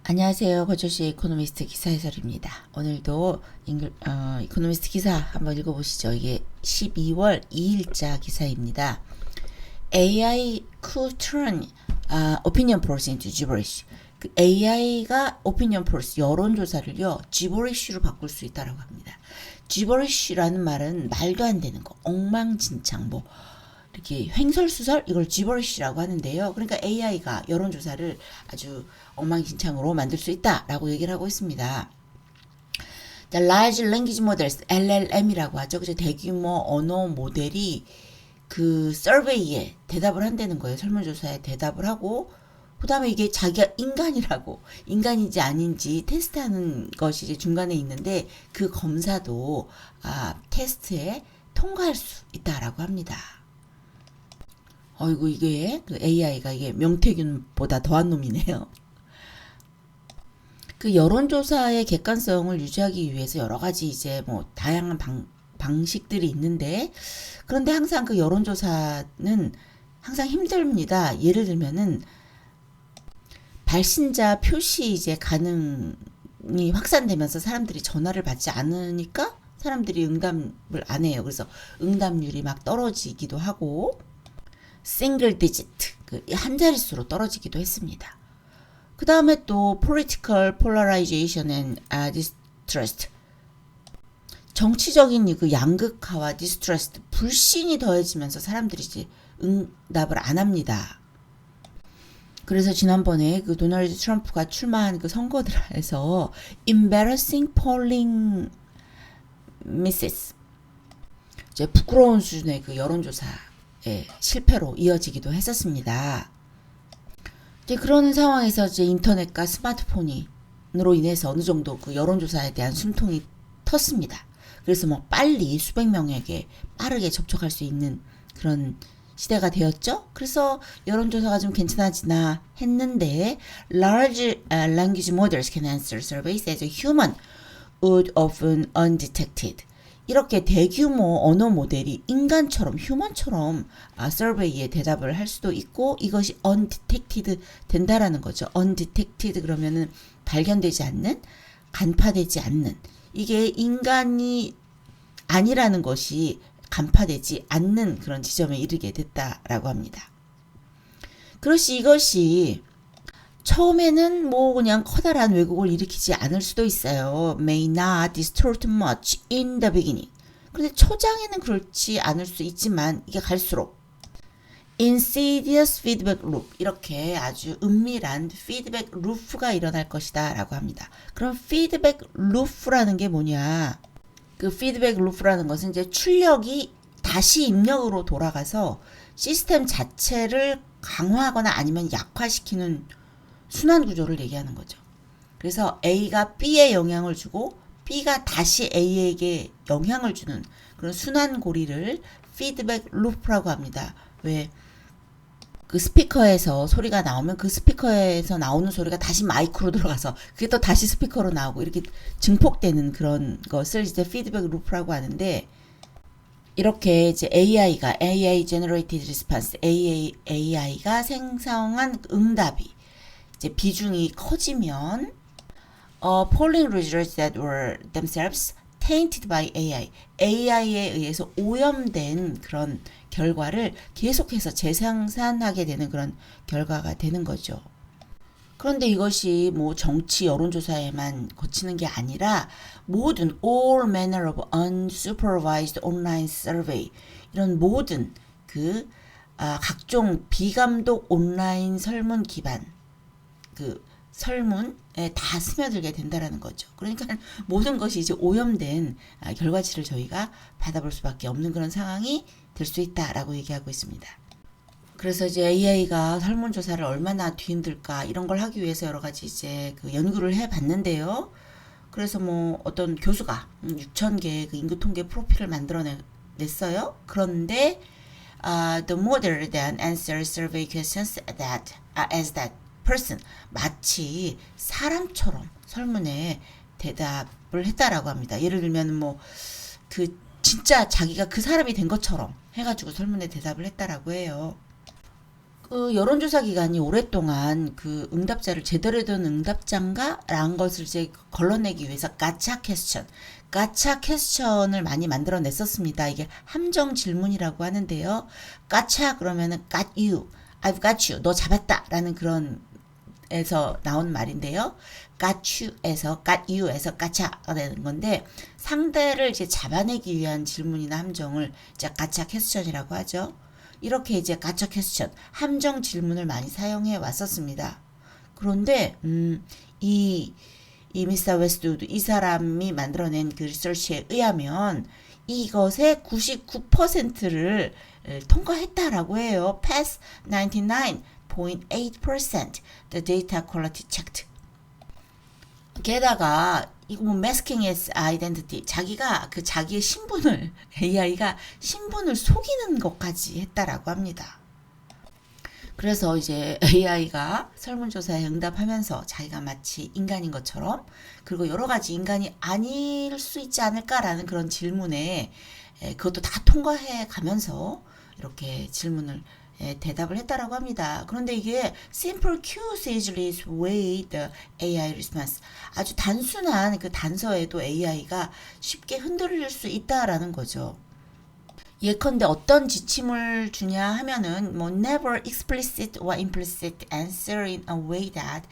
안녕하세요. 거주시 이코노미스트 기사 해설입니다. 오늘도 이코노미스트 기사 한번 읽어보시죠. 이게 12월 2일자 기사입니다. AI could turn opinion polls into gibberish. 그 AI가 opinion polls 여론조사를요 gibberish 로 바꿀 수 있다라고 합니다. gibberish라는 말은 말도 안 되는 거, 엉망진창 뭐 이렇게 횡설수설 이걸 giberish라고 하는데요. 그러니까 AI가 여론조사를 아주 엉망진창으로 만들 수 있다라고 얘기를 하고 있습니다. Large Language Models, LLM이라고 하죠. 그래서 대규모 언어 모델이 그 서베이에 대답을 한다는 거예요. 설문조사에 대답을 하고 그 다음에 이게 자기가 인간인지 아닌지 테스트하는 것이 이제 중간에 있는데 그 검사도 테스트에 통과할 수 있다라고 합니다. 어이구 이게 그 AI가 이게 명태균보다 더한 놈이네요. 그 여론조사의 객관성을 유지하기 위해서 여러 가지 이제 뭐 다양한 방식들이 있는데 그런데 항상 그 여론조사는 항상 힘듭니다. 예를 들면은 발신자 표시 이제 가능이 확산되면서 사람들이 전화를 받지 않으니까 사람들이 응답을 안 해요. 그래서 응답률이 막 떨어지기도 하고 싱글 디지트 한 자릿수로 떨어지기도 했습니다. 그 다음에 또 political polarization and distrust 정치적인 그 양극화와 distrust 불신이 더해지면서 사람들이 이제 응답을 안 합니다. 그래서 지난번에 그 도널드 트럼프가 출마한 그 선거들에서 embarrassing polling misses 이제 부끄러운 수준의 그 여론조사 실패로 이어지기도 했었습니다. 이제 그런 상황에서 이제 인터넷과 스마트폰으로 인해서 어느 정도 그 여론조사에 대한 숨통이 텄습니다. 그래서 뭐 빨리 수백 명에게 빠르게 접촉할 수 있는 그런 시대가 되었죠. 그래서 여론조사가 좀 괜찮아지나 했는데 large language models can answer surveys as a human would often undetected. 이렇게 대규모 언어 모델이 인간처럼 휴먼처럼 서베이에 대답을 할 수도 있고 이것이 undetected 된다라는 거죠. undetected 그러면은 발견되지 않는, 간파되지 않는 이게 인간이 아니라는 것이 간파되지 않는 그런 지점에 이르게 됐다라고 합니다. 그렇지 이것이 처음에는 뭐 그냥 커다란 왜곡을 일으키지 않을 수도 있어요. May not distort much in the beginning. 그런데 초장에는 그렇지 않을 수 있지만 이게 갈수록 insidious feedback loop 이렇게 아주 은밀한 피드백 루프가 일어날 것이다 라고 합니다. 그럼 피드백 루프라는 게 뭐냐? 그 피드백 루프라는 것은 이제 출력이 다시 입력으로 돌아가서 시스템 자체를 강화하거나 아니면 약화시키는 순환 구조를 얘기하는 거죠. 그래서 A가 B에 영향을 주고 B가 다시 A에게 영향을 주는 그런 순환 고리를 피드백 루프라고 합니다. 왜? 그 스피커에서 소리가 나오면 그 스피커에서 나오는 소리가 다시 마이크로 들어가서 그게 또 다시 스피커로 나오고 이렇게 증폭되는 그런 것을 이제 피드백 루프라고 하는데 이렇게 이제 AI가 AI generated response AI가 생성한 응답이 이제 비중이 커지면 polling results that were themselves tainted by AI에 의해서 오염된 그런 결과를 계속해서 재생산하게 되는 그런 결과가 되는 거죠. 그런데 이것이 뭐 정치 여론조사에만 거치는 게 아니라 모든 all manner of unsupervised online survey 이런 모든 그 각종 비감독 온라인 설문 기반 그 설문에 다 스며들게 된다라는 거죠. 그러니까 모든 것이 이제 오염된 결과치를 저희가 받아볼 수밖에 없는 그런 상황이 될 수 있다라고 얘기하고 있습니다. 그래서 이제 AI가 설문조사를 얼마나 뒤흔들까 이런 걸 하기 위해서 여러 가지 이제 그 연구를 해 봤는데요. 그래서 뭐 어떤 교수가 6,000개의 그 인구 통계 프로필을 만들어냈어요. 그런데 the model then answers survey questions as that person 마치 사람처럼 설문에 대답을 했다라고 합니다. 예를 들면 뭐 그 진짜 자기가 그 사람이 된 것처럼 해가지고 설문에 대답을 했다라고 해요. 그 여론조사 기관이 오랫동안 그 응답자를 제대로 된 응답자인가? 라는 것을 이제 걸러내기 위해서 가차 퀘스천을 많이 만들어냈었습니다. 이게 함정 질문이라고 하는데요. 가차 그러면은 got you, I've got you, 너 잡았다 라는 그런 에서 나온 말인데요. got you에서 got you에서 가차가 되는 건데 상대를 이제 잡아내기 위한 질문이나 함정을 이제 가차 퀘스천이라고 하죠. 이렇게 이제 가짜 퀘스천, 함정 질문을 많이 사용해 왔었습니다. 그런데 이 미스터 웨스트우드 이 사람이 만들어낸 그 리서치에 의하면 이것의 99%를 통과했다라고 해요. Pass 99.8% the data quality checked. 게다가 이거 뭐 masking its identity 자기가 그 자기의 신분을 AI가 신분을 속이는 것까지 했다라고 합니다. 그래서 이제 AI가 설문조사에 응답하면서 자기가 마치 인간인 것처럼 그리고 여러 가지 인간이 아닐 수 있지 않을까라는 그런 질문에 그것도 다 통과해 가면서 이렇게 질문을 대답을 했다라고 합니다. 그런데 이게 simple cues easily sway the AI response. 아주 단순한 그 단서에도 AI가 쉽게 흔들릴 수 있다라는 거죠. 예컨대 어떤 지침을 주냐 하면은 뭐 never explicit or implicit answer in a way that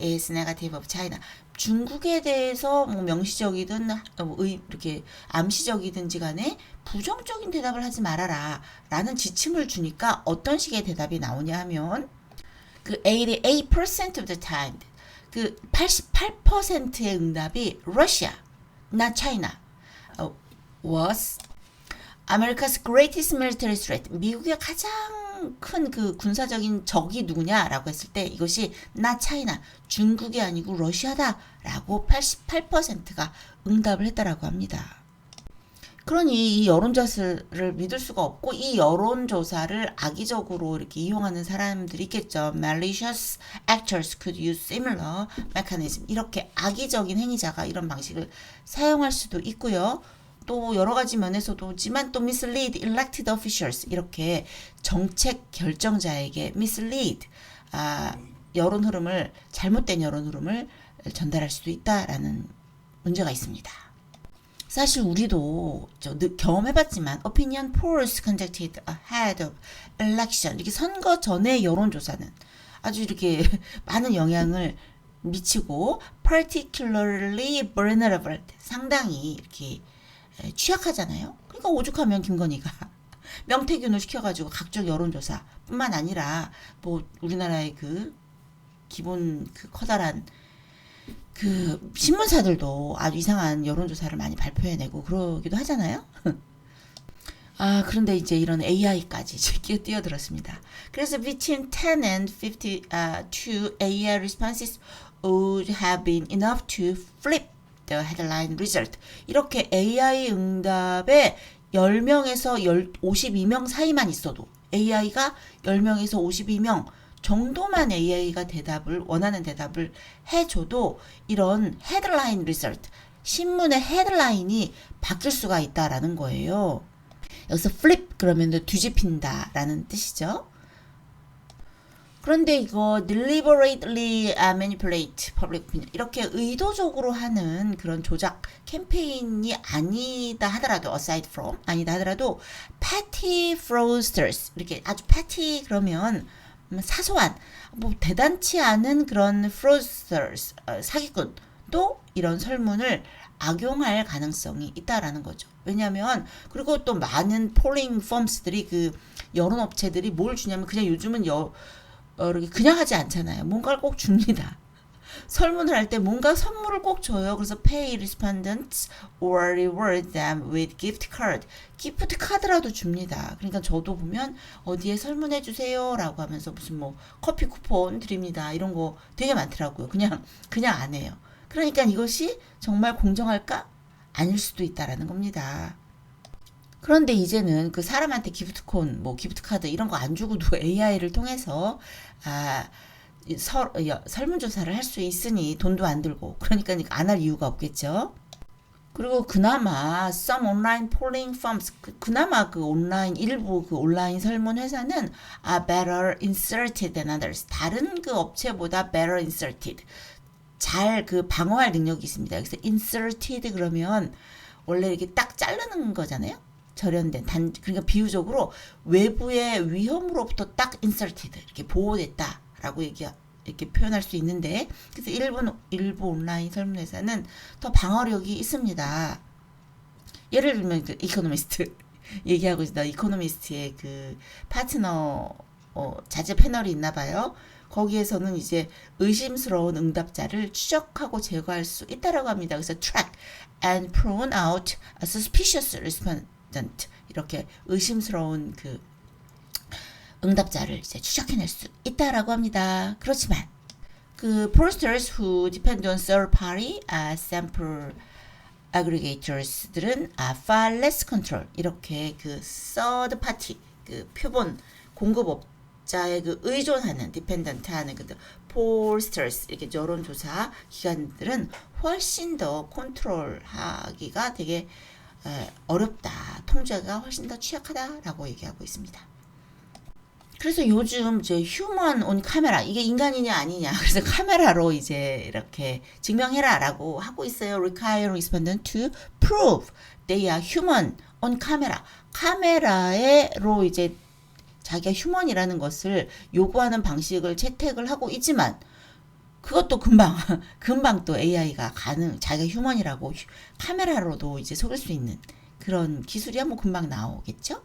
is negative of China. 중국에 대해서 뭐 명시적이든 이렇게 암시적이든지 간에 부정적인 대답을 하지 말아라 라는 지침을 주니까 어떤 식의 대답이 나오냐 하면 그 88% of the time 그 88%의 응답이 Russia, not China was America's greatest military threat. 미국의 가장 큰 그 군사적인 적이 누구냐라고 했을 때 이것이 not China, 중국이 아니고 러시아다라고 88%가 응답을 했다라고 합니다. 그러니 이 여론조사를 믿을 수가 없고 이 여론조사를 악의적으로 이렇게 이용하는 사람들이 있겠죠. Malicious actors could use similar mechanism. 이렇게 악의적인 행위자가 이런 방식을 사용할 수도 있고요. 또 여러 가지 면에서도지만 또 mislead elected officials 이렇게 정책 결정자에게 mislead 여론 흐름을 잘못된 여론 흐름을 전달할 수도 있다라는 문제가 있습니다. 사실 우리도 경험해봤지만 opinion polls conducted ahead of election 이렇게 선거 전의 여론조사는 아주 이렇게 많은 영향을 미치고 particularly vulnerable 상당히 이렇게 취약하잖아요. 그러니까 오죽하면 김건희가 명태균을 시켜가지고 각종 여론조사 뿐만 아니라 뭐 우리나라의 그 기본 그 커다란 그 신문사들도 아주 이상한 여론조사를 많이 발표해내고 그러기도 하잖아요. 그런데 이제 이런 AI까지 뛰어들었습니다. 그래서 between 10 and 52 AI responses would have been enough to flip the headline result. 이렇게 AI 응답에 10명에서 52명 사이만 있어도 AI가 10명에서 52명 정도만 AI가 원하는 대답을 해줘도 이런 헤드라인 리설트, 신문의 헤드라인이 바뀔 수가 있다라는 거예요. 여기서 flip 그러면 뒤집힌다라는 뜻이죠. 그런데 이거 deliberately manipulate public opinion 이렇게 의도적으로 하는 그런 조작 캠페인이 아니다 하더라도 aside from 아니다 하더라도 petty fraudsters 이렇게 아주 petty 그러면 사소한 뭐 대단치 않은 그런 fraudsters 사기꾼도 이런 설문을 악용할 가능성이 있다라는 거죠. 왜냐하면 그리고 또 많은 폴링 펌스들이 그 여론 업체들이 뭘 주냐면 그냥 요즘은 이렇게 그냥 하지 않잖아요. 뭔가를 꼭 줍니다. 설문을 할 때 뭔가 선물을 꼭 줘요. 그래서 pay respondents or reward them with gift card. 기프트 카드라도 줍니다. 그러니까 저도 보면 어디에 설문해 주세요 라고 하면서 무슨 뭐 커피 쿠폰 드립니다. 이런 거 되게 많더라고요. 그냥 안 해요. 그러니까 이것이 정말 공정할까? 아닐 수도 있다라는 겁니다. 그런데 이제는 그 사람한테 기프트콘, 뭐 기프트카드 이런 거 안 주고도 AI를 통해서 설문조사를 할 수 있으니 돈도 안 들고 그러니까 안 할 이유가 없겠죠. 그리고 그나마 some online polling firms 그나마 그 온라인 일부 그 온라인 설문 회사는 are better inserted than others. 다른 그 업체보다 better inserted. 잘 그 방어할 능력이 있습니다. 그래서 inserted 그러면 원래 이렇게 딱 자르는 거잖아요. 절연된 그러니까 비유적으로 외부의 위험으로부터 딱 inserted 이렇게 보호됐다라고 이렇게 표현할 수 있는데 그래서 일부 온라인 설문회사는 더 방어력이 있습니다. 예를 들면 그 이코노미스트 얘기하고 있다. 이코노미스트의 그 파트너 자제 패널이 있나 봐요. 거기에서는 이제 의심스러운 응답자를 추적하고 제거할 수 있다라고 합니다. 그래서 track and prune out a suspicious respondent 이렇게 의심스러운 그 응답자를 이제 추적해낼 수 있다라고 합니다. 그렇지만 그 pollsters who depend on third-party sample aggregators들은 far less control 이렇게 그 third party 그 표본 공급업자에 그 의존하는 dependent하는 그 pollsters 이렇게 여론조사 기관들은 훨씬 더 컨트롤하기가 되게 어렵다. 통제가 훨씬 더 취약하다라고 얘기하고 있습니다. 그래서 요즘 이제 휴먼 온 카메라 이게 인간이냐 아니냐 그래서 카메라로 이제 이렇게 증명해라라고 하고 있어요. Require respondent to prove they are human on camera. 카메라로 이제 자기가 휴먼이라는 것을 요구하는 방식을 채택을 하고 있지만 그것도 금방 또 AI가 자기가 휴먼이라고 카메라로도 이제 속일 수 있는 그런 기술이 한번 금방 나오겠죠?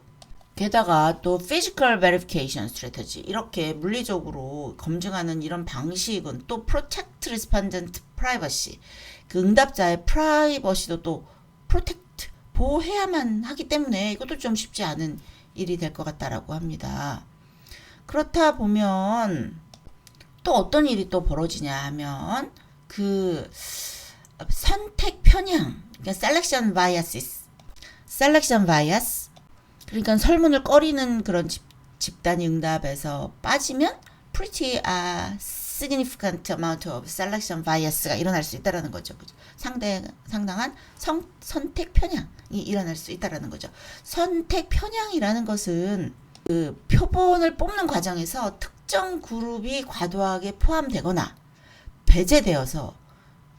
게다가 또 physical verification strategy 이렇게 물리적으로 검증하는 이런 방식은 또 protect respondent privacy 그 응답자의 프라이버시도 또 protect 보호해야만 하기 때문에 이것도 좀 쉽지 않은 일이 될 것 같다라고 합니다. 그렇다 보면 또 어떤 일이 또 벌어지냐 하면 그 선택 편향 그러니까 selection bias 그러니까 설문을 꺼리는 그런 집단이 응답에서 빠지면 pretty significant amount of selection bias가 일어날 수 있다라는 거죠. 상당한 선택 편향이 일어날 수 있다라는 거죠. 선택 편향이라는 것은 그 표본을 뽑는 과정에서 특정 그룹이 과도하게 포함되거나 배제되어서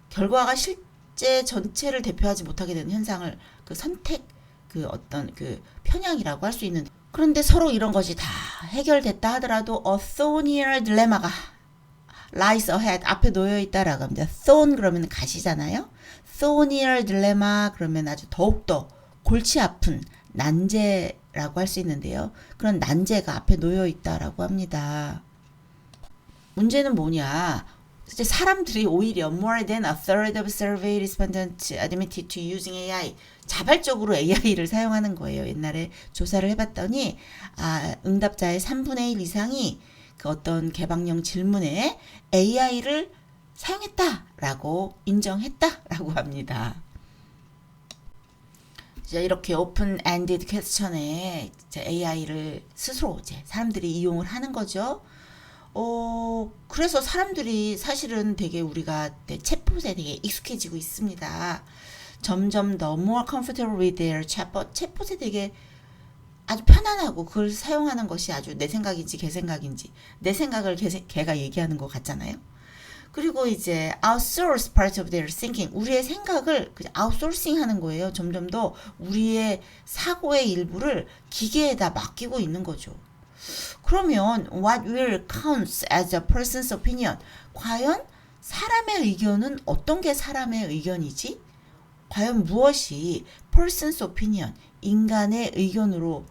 결과가 실제 전체를 대표하지 못하게 되는 현상을 그 선택 그 어떤 그 편향이라고 할 수 있는 그런데 서로 이런 것이 다 해결됐다 하더라도 a thornier dilemma가 lies ahead 앞에 놓여 있다라고 합니다. thorn 그러면 가시잖아요. thornier dilemma 그러면 아주 더욱더 골치 아픈 난제라고 할 수 있는데요. 그런 난제가 앞에 놓여 있다라고 합니다. 문제는 뭐냐? 이제 사람들이 오히려 more than a third of survey respondents admitted to using AI 자발적으로 AI를 사용하는 거예요. 옛날에 조사를 해봤더니 응답자의 3분의 1 이상이 그 어떤 개방형 질문에 AI를 사용했다라고 인정했다라고 합니다. 이제 이렇게 오픈-엔디드 퀘스천에 AI를 스스로 이제 사람들이 이용을 하는 거죠. 그래서 사람들이 사실은 되게 우리가 챗봇에 되게 익숙해지고 있습니다. 점점 더 more comfortable with their chatbot. 챗봇에 되게 아주 편안하고 그걸 사용하는 것이 아주 내 생각인지 걔 생각인지 내 생각을 걔가 얘기하는 것 같잖아요. 그리고 이제 outsource part of their thinking. 우리의 생각을 outsourcing 하는 거예요. 점점 더 우리의 사고의 일부를 기계에다 맡기고 있는 거죠. 그러면 what will counts as a person's opinion? 과연 사람의 의견은 어떤 게 사람의 의견이지? 과연 무엇이 person's opinion, 인간의 의견으로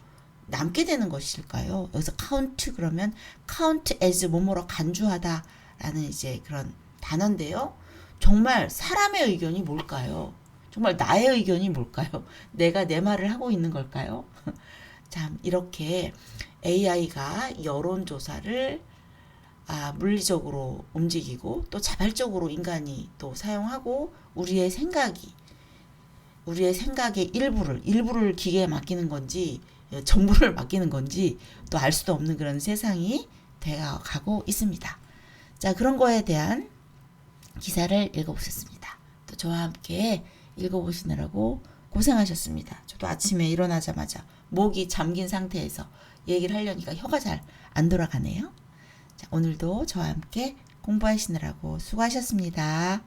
남게 되는 것일까요? 여기서 count 그러면 count as 뭐뭐로 간주하다라는 이제 그런 단어인데요. 정말 사람의 의견이 뭘까요? 정말 나의 의견이 뭘까요? 내가 내 말을 하고 있는 걸까요? 참 이렇게 AI가 여론조사를 물리적으로 움직이고 또 자발적으로 인간이 또 사용하고 우리의 생각의 일부를 기계에 맡기는 건지 전부를 맡기는 건지 또 알 수도 없는 그런 세상이 되어가고 있습니다. 자, 그런 거에 대한 기사를 읽어보셨습니다. 또 저와 함께 읽어보시느라고 고생하셨습니다. 저도 아침에 일어나자마자 목이 잠긴 상태에서 얘기를 하려니까 혀가 잘 안 돌아가네요. 자, 오늘도 저와 함께 공부하시느라고 수고하셨습니다.